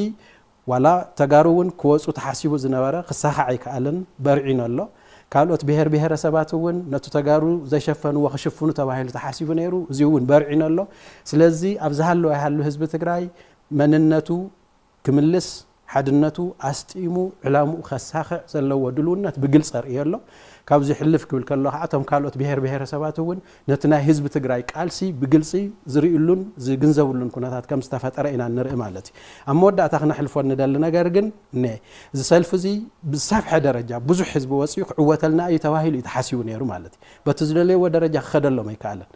ዋላ ተጋሩ እውን ክወፁ ተሓሲቡ ዝነበረ ክሳኻዕ ኣይከኣልን በርዒኑ ኣሎ ካልኦት ብሄር ብሄረሰባት እውን ነቲ ተጋሩ ዘይሸፈንዎ ክሽፍኑ ተባሂሉ ተሓሲቡ ነይሩ እዚ እውን በርዒኑ ኣሎ ስለዚ ኣብ ዝሃለወ ይሃሉ ህዝቢ ትግራይ መንነቱ ክምልስ ሓድነቱ ኣስጢሙ ዕላምኡ ከሳኽዕ ዘለዎ ድልውነት ብግልጽ ርኢዮ ኣሎ ካብዚ ሕልፍ ክብል ከሎ ከዓ እቶም ካልኦት ብሄር ብሄረሰባት እውን ነቲ ናይ ህዝቢ ትግራይ ቃልሲ ብግልፂ ዝርእሉን ዝግንዘብሉን ኩነታት ከም ዝተፈጠረ ኢና ንርኢ ማለት እዩ ኣብ መወዳእታ ክነሕልፎ ንደሊ ነገር ግን እዚ ሰልፊ እዚ ብሰፍሐ ደረጃ ብዙሕ ህዝቢ ወፂኡ ክዕወተልና እዩ ተባሂሉ እዩ ተሓሲቡ ነይሩ ማለት እዩ በቲ ዝደለየዎ ደረጃ ክኸደሎም ኣይከኣለን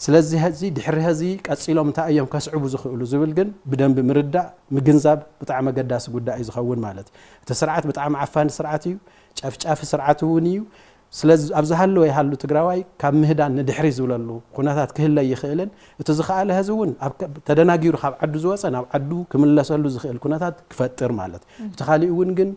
ስለዚ ህዚ ድሕሪ ህዚ ቀፂሎም እንታይ እዮም ከስዕቡ ዝኽእሉ ዝብል ግን ብደንቢ ምርዳእ ምግንዛብ ብጣዕሚ ኣገዳሲ ጉዳይ ዝኸውን ማለት እዩ እቲ ስርዓት ብጣዕሚ ዓፋኒ ስርዓት እዩ ጨፍጫፊ ስርዓት እውን እዩ ስለዚ ኣብዚ ሃለወ ይሃሉ ትግራዋይ ካብ ምህዳን ንድሕሪ ዝብለሉ ኩነታት ክህለ ይኽእልን እቲ ዝኸኣለ ህዝቢ እውን ተደናጊሩ ካብ ዓዱ ዝወፀ ናብ ዓዱ ክምለሰሉ ዝኽእል ኩነታት ክፈጥር ማለት እቲ ካሊእ እውን ግን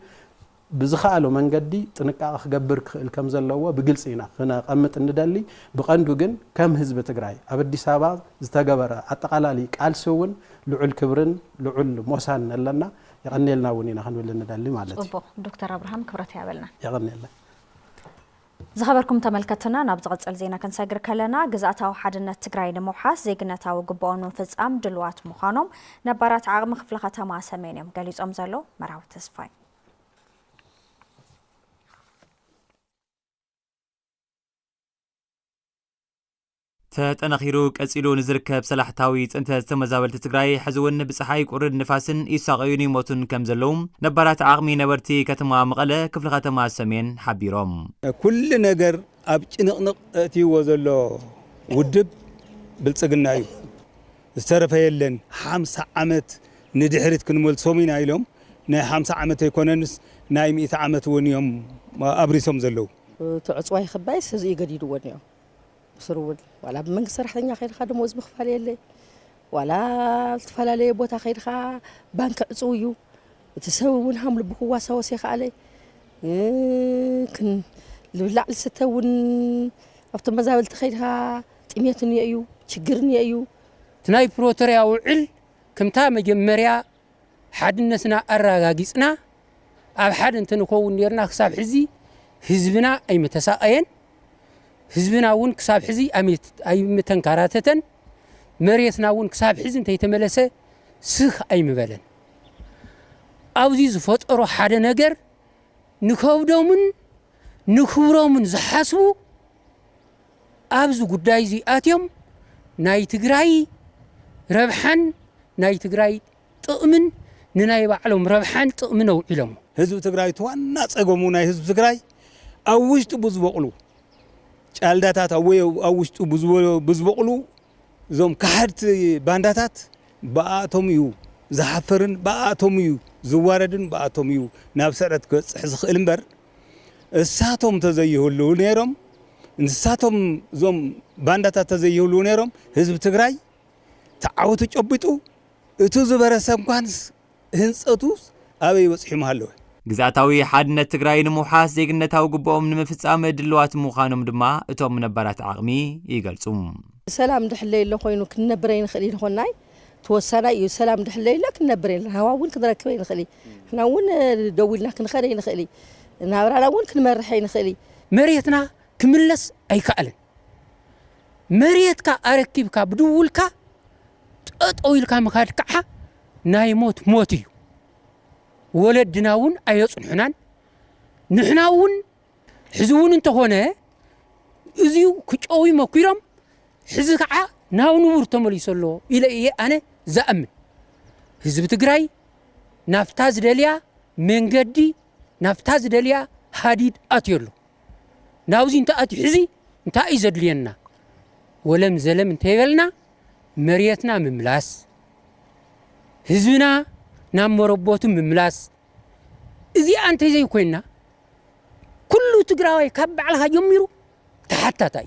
بزخالو من قدي تنقع خجبر الكم زلوا بجلسينا خنا قمت الندلي بقندو جن كم حزب تجري أبدي سبعة استجبر أتقالي قال سون لعل كبرن لعل موسان لنا يغني لنا ونينا خنول الندلي مالتي دكتور إبراهيم كبرت يعملنا يغني لنا زخبركم تملكتنا نبزغت الزينة كنساجر كلنا جزءتها حدنا تجري نموحاس زيجنتها وجبان منفذ أم دلوات مخانم نبرات عقم خفلختها مع سمينيم قاليز أمزلو مرعو تسفاي تتنخيرو قصيلو نزركب صلاحتاوي انت تمزابلت تግራይ حزون بصحاي قرد نفاسن يساقيوني موتن كم زلوم نبرات عقمي نبرتي كتما مقله كفل ختما سمين حبيروم كل ነገር ኣብ ጭንቅንቅ እቲዎ ዘሎ ውድብ ብልጽግና እዩ ዝተረፈ የለን 50 ዓመት ንድሕሪት ክንመልሶም ኢና ኢሎም ናይ 50 ዓመት ኣይኮነንስ ናይ 100 ዓመት ወንዮም ኣብሪሶም ዘለው ተዕጽዋይ خبايس ህዝቢ ይገዲድዎ እዮም سرول ولا بمنك سرحتني خير خادم موز بخفالي اللي ولا تفلالي بوتا خير خا بانك عصويو تسوون حمل بقوة سواسي خالي كن لا لستون أفت مزاول تخيرها تميتني أيو تشجرني أيو تناي بروتريا وعل كم تام جمريا حد النسنا الرجاجسنا أب حد أنت نكون يرنا حساب حزي حزبنا أي متساءين حزبنا ون كساب حزي أي متنكراتتن مريتنا ون كساب حزي انت يتملسه سخ أي مبلن أوزي زفوت أروح حدا نجر نخودو من زحاسو أبزو قداي زي آتيوم ناي تقراي ربحان ناي تقراي تؤمن نناي بعلم ربحان تؤمنو علم حزب تقراي توانا تقومو ناي حزب تقراي أوجت بزبقلو ጫልዳታት አው ውስጡ ብዙበቅሉ ዞም ካህድት ባንዳታት በአቶም እዩ ዝሓፈርን በአቶም እዩ ዝዋረድን በአቶም እዩ ናብ ሰረት ገጽሕ ዝኽእል እምበር እሳቶም ተዘይህሉ ነይሮም እንሳቶም ዞም ባንዳታት ተዘይህሉ ነይሮም ህዝብ ትግራይ ተዓውቱ ጨብጡ እቱ ዝበረሰብ እንኳንስ ህንጸቱስ አበይ ወጽሒሙ ሃለወ ግዛታዊ ሓድነት ትግራይ ንሙሓስ ዜግነታዊ ግቦኦም ንምፍጻም ድልዋት ምዃኖም ድማ እቶም ነበራት ዓቕሚ ይገልጹ ሰላም ድሕለይ ለ ኮይኑ ክንነብረ ይንኽእል ይኾናይ ተወሰና እዩ ሰላም ድሕለይ ለ ክንነብረ ሃዋውን ክንረክበ ይንኽእል ናውን ደውልና ክንኸደ ይንኽእል ናብራናውን ክንመርሕ ይንኽእል መሬትና ክምለስ ኣይከኣልን መሬትካ ኣረኪብካ ብድውልካ ጠጠው ኢልካ ምኻድ ከዓ ናይ ሞት ሞት እዩ ولدناون أيضا حنان نحناون حزون انتهونه إذيو كجوي مكيرم حزق ناون ورتملي سلو إلى إيه أنا زأمن حزب تجري نفتاز دليا من جدي نفتاز دليا حديد أتيلو ناوزين تأتي حزي انت إزد لينا ولم زلم انتهلنا مريتنا مملاس حزبنا نام مربوتم مملاس إذا أنت زي كوينا كل تقرأي كب على يميرو تحتاتاي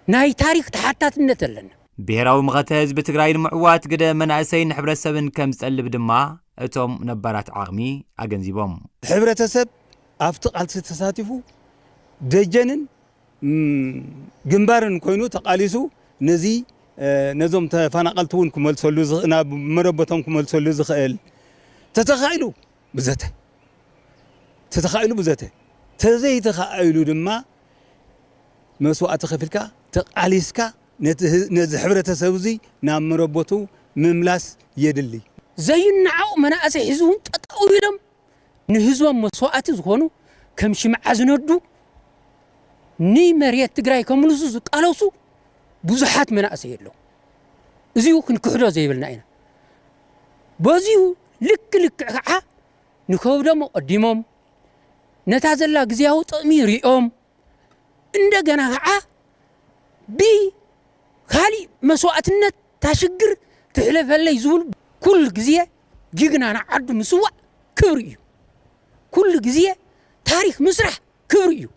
ناي تاريخ تحتات النتلنا ብሔራዊ ምኽተ ህዝቢ ትግራይ ንምዕዋት ገደ መናእሰይ ንሕብረተሰብን ከም ዝጸልብ ድማ እቶም ነባራት ዓቕሚ ኣገንዚቦም ሕብረተሰብ ኣብቲ ቃልሲ ተሳቲፉ ደጀንን ግንባርን ኮይኑ ተቃሊሱ ነዚ ነዞም ተፈናቀልቱን ክመልሰሉ ናብ መረበቶም ክመልሰሉ ዝኽእል ተተኻኢሉ ብዘተ ተዘይ ተኻኢሉ ድማ መስዋዕት ከፍልካ ተቃሊስካ ነዚ ሕብረተሰብ እዚ ናብ መረበቱ ምምላስ የድሊ ዘይንዓው መናእሰይ ህዝቡን ጠጠው ኢሎም ንህዝቦም መስዋዕት ዝኾኑ ከም ሽምዓ ዝነዱ ንመሬት ትግራይ ከምልሱ ዝቃለሱ ብዙሓት መናእሰይ የለው እዚሁ ክንክሕዶ ዘይብልና ኢና በዚሁ ልክ ከዓ ንከብዶም ቀዲሞም ነታ ዘላ ግዝያዊ ጥቕሚ ሪኦም እንደገና ከዓ بخالي مسوعتنا تشجر تحلف اللي يزول كل جزية جينا نعد مسوع كوريو كل جزية تاريخ مسرح كوريو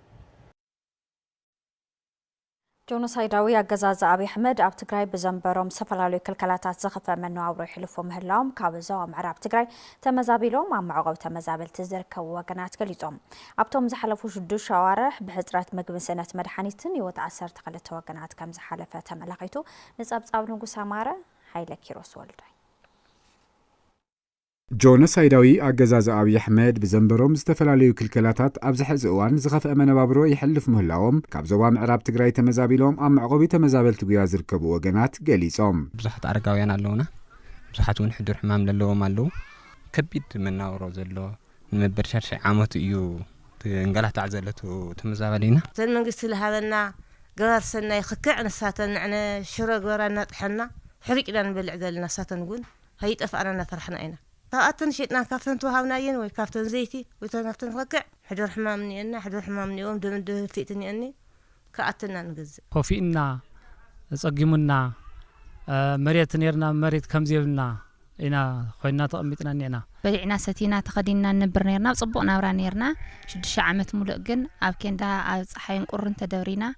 ጆኖሳይዳዊ አገዛዝ አብይ አሕመድ ኣብ ትግራይ ብዘንበሮም ዝተፈላለዩ ክልከላታት ዘኸፈ መነባብሮ ይሕልፉ ምህላዎም ካብ ዞባ ምዕራብ ትግራይ ተመዛቢሎም ኣብ መዕቆቢ ተመዛበልቲ ዝርከቡ ወገናት ገሊፆም ኣብቶም ዝሓለፉ 6 ኣዋርሕ ብሕፅረት ምግብን ስእነት መድሓኒትን ህይወት 12 ወገናት ከም ዝሓለፈ ተመላኺቱ ንጸብጻብ ንጉስ ኣማረ ሃይለ ኪሮስ ወልዳይ ጆኖሳይዳዊ አገዛዝ አብይ አሕመድ ብዘንበሮም ዝተፈላለዩ ክልከላታት ኣብ ዝሕዚ እዋን ዝኸፍአ መነባብሮ ይሕልፍ ምህላዎም ካብ ዞባ ምዕራብ ትግራይ ተመዛቢሎም ኣብ መዕቆቢ ተመዛበልቲ ጉያ ዝርከቡ ወገናት ገሊፆም ብዙሓት ኣረጋውያን ኣለውና ብዙሓት እውን ሕዱር ሕማም ዘለዎም ኣለዉ ከቢድ መናብሮ ዘሎ ንመበል 6 ዓመት እዩ እንገላታዕ ዘለቱ ተመዛበሊና ዘን መንግስቲ ዝሃበና ገባር ሰናይ ክክዕ ንሳተን ንዕነ ሽሮ ገበራና ጥሐና ሕሪቅና ንበልዕ ዘለና ሳተን እውን هيطفأنا نفرحنا أنا فأتن شيء كافتن توهاونا ين وي كافتن زيتي وتنفتن ركع حجر حمامني أنا حجر حمامني يوم دون فيتني أني كأتنا نجز خوفينا صقيمنا مريت نيرنا مريت كم زيبنا إنا خوينا تقميتنا نينا بلعنا ستينا تخدينا نبر نيرنا وصبقنا ورا نيرنا شد شعمت ملقن أبكين دا صحين قرن تدورينا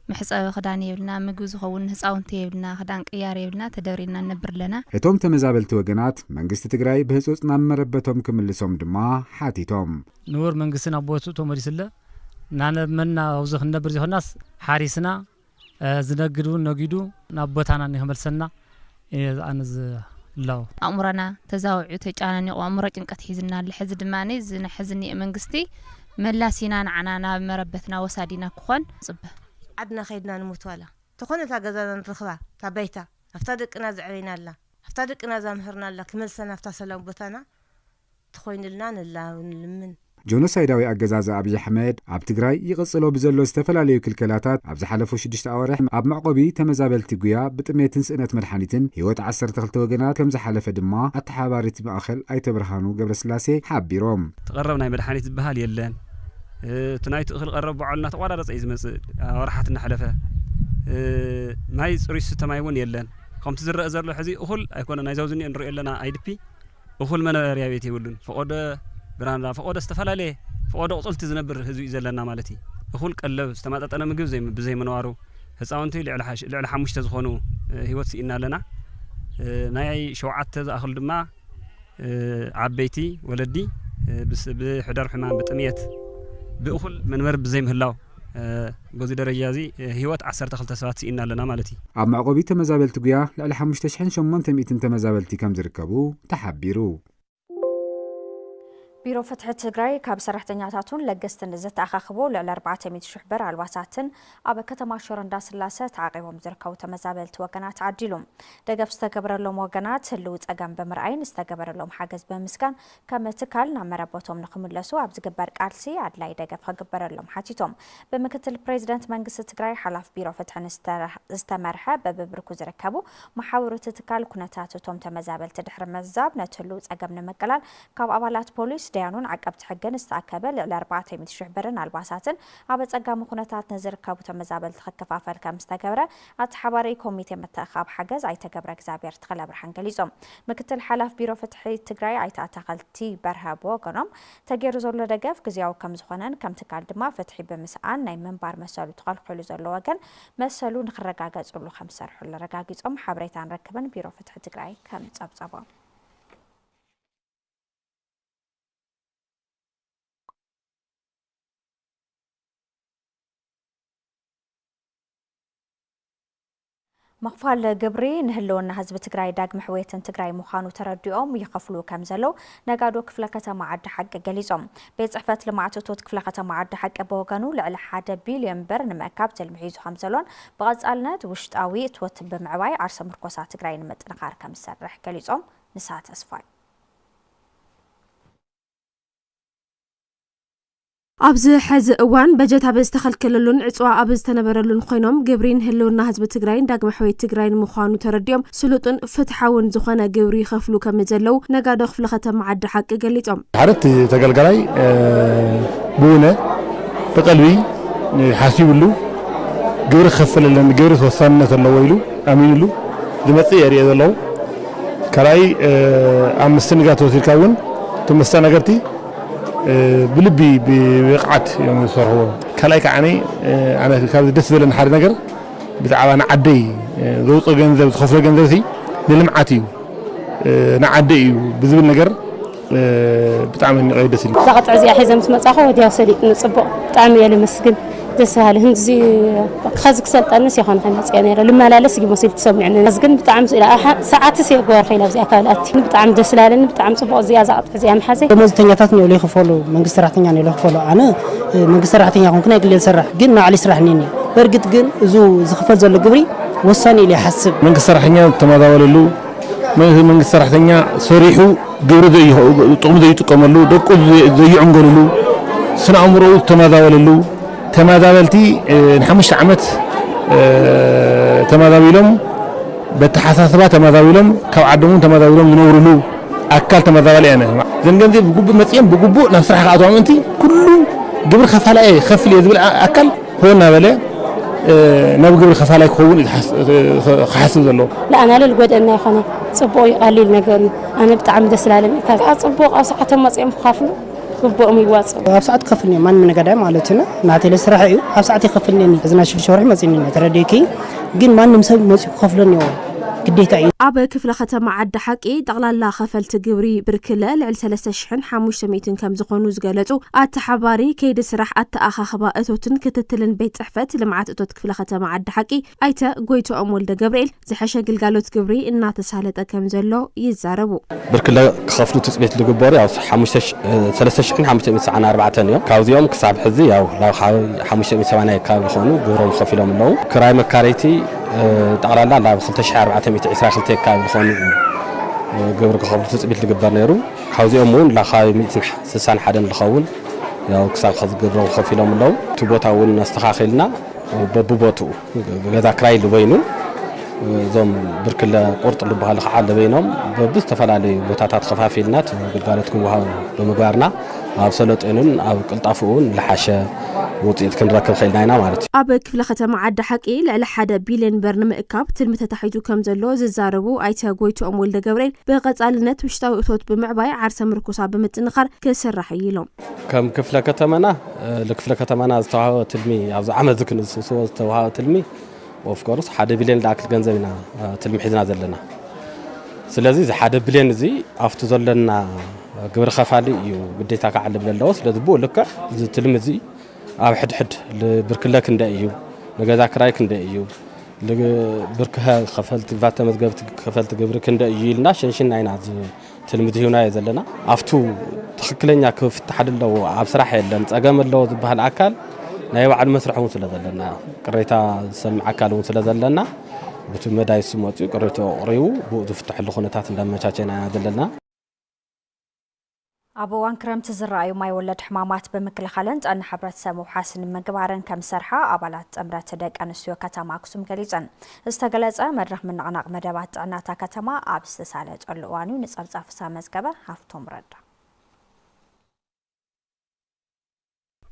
محصاب خدان يبلنا مجوز خون هساون تيبلنا خدان قيار يبلنا تدورينا نبر لنا هتوم تمزابلت وجنات منجست تجراي بهسوسنا مربتهم كملسهم دما حاتيتهم نور منجستنا بوتو تومريسلا نانا منا وزخ نبر زي الناس حارسنا زنقدو نقيدو نبوتانا نهملسنا أنز لا أمرنا تزاوع تجانا وأمرك إنك تحزنا الحزد ماني زين حزني منجستي ملاسينا عنانا مربتنا وسادينا كخون صبه عدنا خيدنا نموت ولا تخون تاجزنا نرخبا تبيتا افتادك ناز عينا الله افتادك ناز مهرنا الله كمل سنة افتاسلام بتانا تخون لنا الله ونلمن ጆኖሳይዳዊ አገዛዝ አብይ አሕመድ ኣብ ትግራይ ይቕጽሎ ብዘሎ ዝተፈላለዩ ክልከላታት ኣብ ዝሓለፉ 6 ኣዋርሕ ኣብ መዕቆቢ ተመዛበልቲ ጉያ ብጥሜትን ስእነት መድሓኒትን ህይወት 12 ወገናት ከም ዝሓለፈ ድማ ኣተሓባሪት ማእኸል ኣይተብርሃኑ ገብረስላሴ ሓቢሮም ተቐረብ ናይ መድሓኒት ዝበሃል የለን ትናይቱ እኽል ቀረብ በዓልና ተቋራረፀ እዩ ዝመጽእ ወርሓት እናሕለፈ ማይ ጽሩይ ዝተማይ እውን የለን ከምቲ ዝረአ ዘሎ ሕዚ እኹል ኣይኮነ ናይ ዘውዝኒ እንሪኦ ኣለና አይዲፒ እኹል መነበርያ ቤት ይብሉን ፈቆደ برانا فقود استفلالي فقود قلت زنبر هزو يزلنا مالتي اخول قلب استماططنا مغب زي بزي منوارو هصاونتي لعل حمش تزخونو هيوت سينا لنا ناي شوعات تاخل دما عبيتي ولدي بس بحدر حمام بطميت باخول منبر بزي مهلاو غوزي درجازي هيوت 10 ساعات سينا لنا مالتي اب معقوبي تمزابلت غيا لعل 5800 تمزابلتي كم زركبو تحبيرو بيرو فتح تجراي كاب سرحتنياتاتون لجستن زتأخخبو لعل 400 شحبر الواساتن أبا كتما شرندا سلاسة تعقيبهم زركو تمزابلت وقنات عجلهم دقف استقبر لهم وقنات اللوت أقام بمرأين استقبر لهم حاجز بمسكان كما تكال نعمربوتهم نخم اللسو عبز قبر كارسي عدلاي دقف خقبر لهم حاجتهم بمكتل بريزيدنت منجس تجراي حلاف بيرو فتح استمرها ببركو زركبو محاورة تكال كنتاتهم تمزابلت دحر مزاب نتلوت أقام نمقلال كاب أبالات بوليس ديانون عقبت حقن استأكبل ل 400 شحبرن الباساتن عبت أقام خناتات نزركبو تمزابل تخكفافل كم استقبره أتحباري كوميتي متأخاب حجز أي تقبر إكزابير تخلى برحنجليزم مكتل حلاف بيرو فتحي تجراي أي تعتقلتي برهابو قنم تغير زول دقف كزياو كم زخنن كم تقال دما فتحي بمسعان ناي منبار مسالو تقال حلو زلو وقن مسالو نخرقاقز قلو 5 حل رقاقزم حبريتان ركبن بيرو فتحي تجراي كم تصبصبا مخفال جبري نهلون حزب تجراي داق محويتن تجراي مخانو ترديهم يخفلو كم زلو نقادو كفلكة معد حق جليزهم بيت صحفة لمعتوت كفلكة معد حق بوغانو لعل 1 بليون بر نمكاب تلمحيزو خمسلون بغاز قالنا وشتاوي توت بمعواي عرس مركوسات تجراي نمتنقار كم سرح جليزهم نسات أسفاي أبز حز أوان بجت أبز تخلكللون عصوا أبز تنبرلون خينهم جبرين هلون حزب تجراين داق محوي تجراين مخانو ترديهم سلطن فتحون زخنا جبري خفلو كمزلو نقاد خفل ختم عد حق قليتهم عرفت تقلقلاي بونه بقلبي حاسيب له جبر خفل لنا جبر توصلنا تلويلو أمين له دمتي يريد الله كراي أمستنجات وتركون ثم استنجرتي بلبي بوقعت يوم يصرحوا كلايك عني أنا كابد دس بلن حار نجر ብዛዕባ ንዓደይ ዘውፅኦ ገንዘብ ዝኸፍሎ ገንዘብ ሲ ንልምዓት እዩ ንዓደ እዩ ብዝብል ነገር ብጣዕሚ ንቀይደስ ኢሉ ዛቅጥ እዚኣ ሒዘም ትመጻኹ ወዲያው ሰሊጥ ንጽቡቕ ብጣዕሚ እየ ልመስግን ደስ በሃሊ ህንዚ ከዚ ክሰልጠንስ ይኾን ከመፅያ ነይረ ልመላለስ እዩ መሲል ትሰሚዕኒ ግን ብጣዕሚ ሰዓትስ እየ ገበርኸ ኢላ ብዚኣ ካብልኣቲ ብጣዕሚ ደስ ላለኒ ብጣዕሚ ጽቡቕ እዚኣ ዛቅጥ እዚኣ መሓዘ ደሞዝተኛታት ነው ይኽፈሉ መንግስቲ ሰራሕተኛ ነው ይኽፈሉ ኣነ መንግስቲ ሰራሕተኛ ኮንኩ ናይ ግሌል ሰራሕ ግን ናዕሊ ስራሕ ነኒ በርግጥ ግን እዙ ዝኽፈል ዘሎ ግብሪ ወሳኒ ኢለ ይሓስብ መንግስቲ ሰራሕተኛ ተመዛበለሉ መንግስቲ ሰራሕተኛ ሰሪሑ ግብሪ ጥቕሚ ዘይጥቀመሉ ደቁ ዘይዕንገሉሉ ስነ ኣእምሮኡ ተመዛበለሉ ተመዛበልቲ ንሓሙሽተ ዓመት ተመዛቢሎም በተሓሳስባ ተመዛቢሎም ካብ ዓዶምን ተመዛቢሎም ዝነብሩሉ ኣካል ተመዛባሊ ኣነ ዘን ገንዘብ ብግቡእ መፅኦም ብግቡእ ናብ ስራሕ ክኣትዎም እንቲ ኩሉ ግብሪ ከፋላይ ከፍል እየ ዝብል ኣካል ሆና በለ ናብ ግብሪ ከፋላይ ክኸውን ክሓስብ ዘለዎ ንኣና ልጎደአና ይኾነ ጽቡቕ ይቐሊል ነገር እዩ ኣነ ብጣዕሚ ደስ ላለኒ ካብ ጽቡቕ ኣብ ሰዓቶም መፅኦም ክካፍሉ ግቦኦም ይዋፅኡ ኣብ ሰዓት ከፍልኒ ማን ነገዳይ ማለት ነው ናተለ ስራሕ እዩ ኣብ ሰዓት ይከፍልኒ እዝና ሽርሽ መፅኒ ተረዲኪ ግን ማንም ሰብ መፅኡ ክከፍለኒ ግዴታ እዩ ኣብ ክፍለ ከተማ ዓዲ ሓቂ ጠቕላላ ኸፈልቲ ግብሪ ብርክለ ልዕል 3500 ከም ዝኾኑ ዝገለጹ ኣተሓባሪ ከይዲ ስራሕ ኣተኣኻኽባ እቶትን ክትትልን ቤት ጽሕፈት ልምዓት እቶት ክፍለ ከተማ ዓዲ ሓቂ ኣይተ ጎይቶኦም ወልደ ገብርኤል ዝሐሸ ግልጋሎት ግብሪ እናተሳለጠ ከም ዘሎ ይዛረቡ ብርክለ ክኸፍሉ ትፅቢት ዝግበሩ ያው 3594 እዮም ካብዚኦም ክሳብ ሕዚ ያው 580 ካብ ዝኾኑ ግብሮም ከፊሎም ኣለዉ ክራይ መካረይቲ ጠቕላላ ናብ 2422 ካብ ዝኾኑ ግብሪ ክኸፍሉ ትፅቢት ዝግበር ነይሩ ካብዚኦም እውን ላኻቢ 161 ዝኸውን ያው ክሳብ ግብሮም ከፊሎም ኣለዉ እቲ ቦታ እውን ኣስተኻኺልና በብቦትኡ ገዛ ክራይ ዝበይኑ እዞም ብርክለ ቁርጥ ዝበሃሉ ከዓ ዝበይኖም በብዝተፈላለዩ ቦታታት ከፋፊልና ግልጋሎት ክወሃቡ ብምግባርና ኣብ ሰለጤኑን ኣብ ቅልጣፍኡን ዝሓሸ ውፅኢት ክንረክብ ኽእልና ኢና ማለት እዩ ኣብ ክፍለ ከተማ ዓዲ ሓቂ ልዕሊ 1 ቢልዮን ብር ንምእካብ ትልሚ ተታሒዙ ከም ዘሎ ዝዛረቡ ኣይተ ጎይቶኦም ወልደ ገብርኤል ብቐጻልነት ውሽጣዊ እቶት ብምዕባይ ዓርሰ ምርኩሳ ብምጥንኻር ክስራሕ ኢሎም ከም ክፍለ ከተማና ለክፍለ ከተማና ዝተዋሃበ ትልሚ ኣብዚ ዓመት ዝክንስሶ ዝተዋሃበ ትልሚ ኦፍ ኮርስ 1 ቢልዮን ዳክል ገንዘብና ትልሚ ሒዝና ዘለና ስለዚ እዚ 1 ቢልዮን እዚ ኣፍቱ ዘለና ግብሪ ኸፋሊ እዩ ግዴታ ከዓልብ ዘለዎ ስለዚ ብኡ ልክዕ እዚ ትልሚ እዚ ኣብ ሕድሕድ ብርክለ ክንደይ እዩ ንገዛ ክራይ ክንደይ እዩ ብርክሀ ከፈልቲ ቫተ መዝገብቲ ከፈልቲ ግብሪ ክንደይ እዩ ኢልና ሸንሽና ኢና ትልሚ ሂውና ዘለና ኣፍቱ ትክክለኛ ክፍትሕ ኣለዎ ኣብ ስራሕ የለን ፀገም ኣለዎ ዝበሃል ኣካል ናይ ባዕሉ መስርሕ እውን ስለ ዘለና ቅሬታ ዝሰምዕ ኣካል እውን ስለ ዘለና በቲ መዳይ ስመፁ ቅሬታ ቅሪቡ ብኡ ዝፍትሐሉ ኩነታት እንዳመቻቸና ዘለና ኣብ እዋን ክረምቲ ዝረኣዩ ማይ ወለድ ሕማማት ብምክልኻልን ጥዕና ሕብረተሰብ ምውሓስን ምግባርን ከም ዝሰርሓ ኣባላት ጥምረት ደቂ ኣንስትዮ ከተማ ኣክሱም ገሊፀን ዝተገለጸ መድረኽ ምንቕናቕ መደባት ጥዕናታ ከተማ ኣብ ዝተሳለጠሉ እዋን እዩ ንፀብጻብ መዝገበ ሃፍቶም ረዳ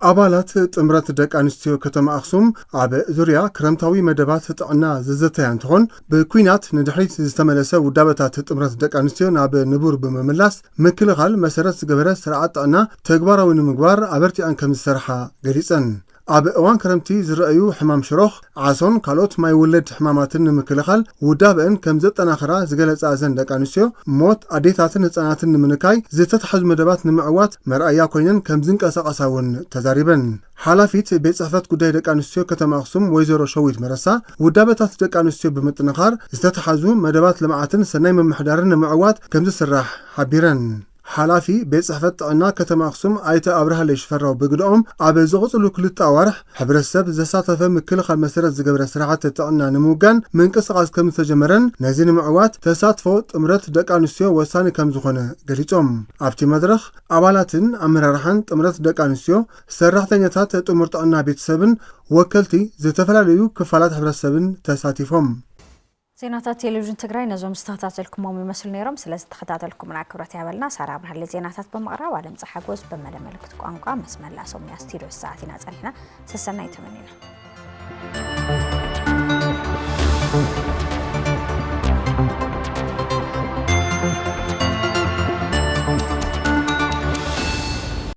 ኣባላት ጥምረት ደቂ ኣንስትዮ ከተማ ኣክሱም ኣብ ዙርያ ክረምታዊ መደባት ጥዕና ዝዘተያ እንትኾን ብኩናት ንድሕሪት ዝተመለሰ ውዳበታት ጥምረት ደቂ ኣንስትዮ ናብ ንቡር ብምምላስ ምክልኻል መሰረት ዝገበረ ስርዓት ጥዕና ተግባራዊ ንምግባር ኣበርቲዐን ከም ዝሰርሓ ገሊፀን ኣብ እዋን ክረምቲ ዝረአዩ ሕማም ሽሮኽ ዓሶን ካልኦት ማይ ወለድ ሕማማትን ንምክልኻል ውዳበን ከም ዘጠናኽራ ዝገለጻ ዘን ደቂ ኣንስትዮ ሞት ኣዴታትን ህፃናትን ንምንካይ ዝተተሓዙ መደባት ንምዕዋት መርኣያ ኮይነን ከም ዝንቀሳቐሳ እውን ተዛሪበን ሓላፊት ቤት ጽሕፈት ጉዳይ ደቂ ኣንስትዮ ከተማ ኣክሱም ወይዘሮ ሸዊት መረሳ ውዳበታት ደቂ ኣንስትዮ ብምጥንኻር ዝተተሓዙ መደባት ልምዓትን ሰናይ መምሕዳርን ንምዕዋት ከም ዝስራሕ ሓቢረን ሓላፊ ቤት ጽሕፈት ጥዕና ከተማ ኣክሱም ኣይተ ኣብርሃለይ ሽፈራው ብግድኦም ኣብ ዝቕፅሉ 2 ኣዋርሕ ሕብረተሰብ ዘሳተፈ ምክልኻል መሰረት ዝገበረ ስርዓት ጥዕና ንምውጋን ምንቅስቓስ ከም ዝተጀመረን ነዚ ንምዕዋት ተሳትፎ ጥምረት ደቂ ኣንስትዮ ወሳኒ ከም ዝኾነ ገሊፆም ኣብቲ መድረኽ ኣባላትን ኣመራርሓን ጥምረት ደቂ ኣንስትዮ ሰራሕተኛታት ጥሙር ጥዕና ቤተሰብን ወከልቲ ዝተፈላለዩ ክፋላት ሕብረተሰብን ተሳቲፎም ዜናታት ቴሌቪዥን ትግራይ ነዞም ዝተከታተልኩም ይመስሉ ነይሮም ስለዚ ተከታተልኩምና ክብረት ያበልና ሳራ ብርሃለ ዜናታት በመቅረብ ዓለም ፀሓጎስ በመለመልክት ቋንቋ መስመላ ሶምያ ስቱዲዮ ሰዓትና ጸኒና ሰሰናይ ተመኒና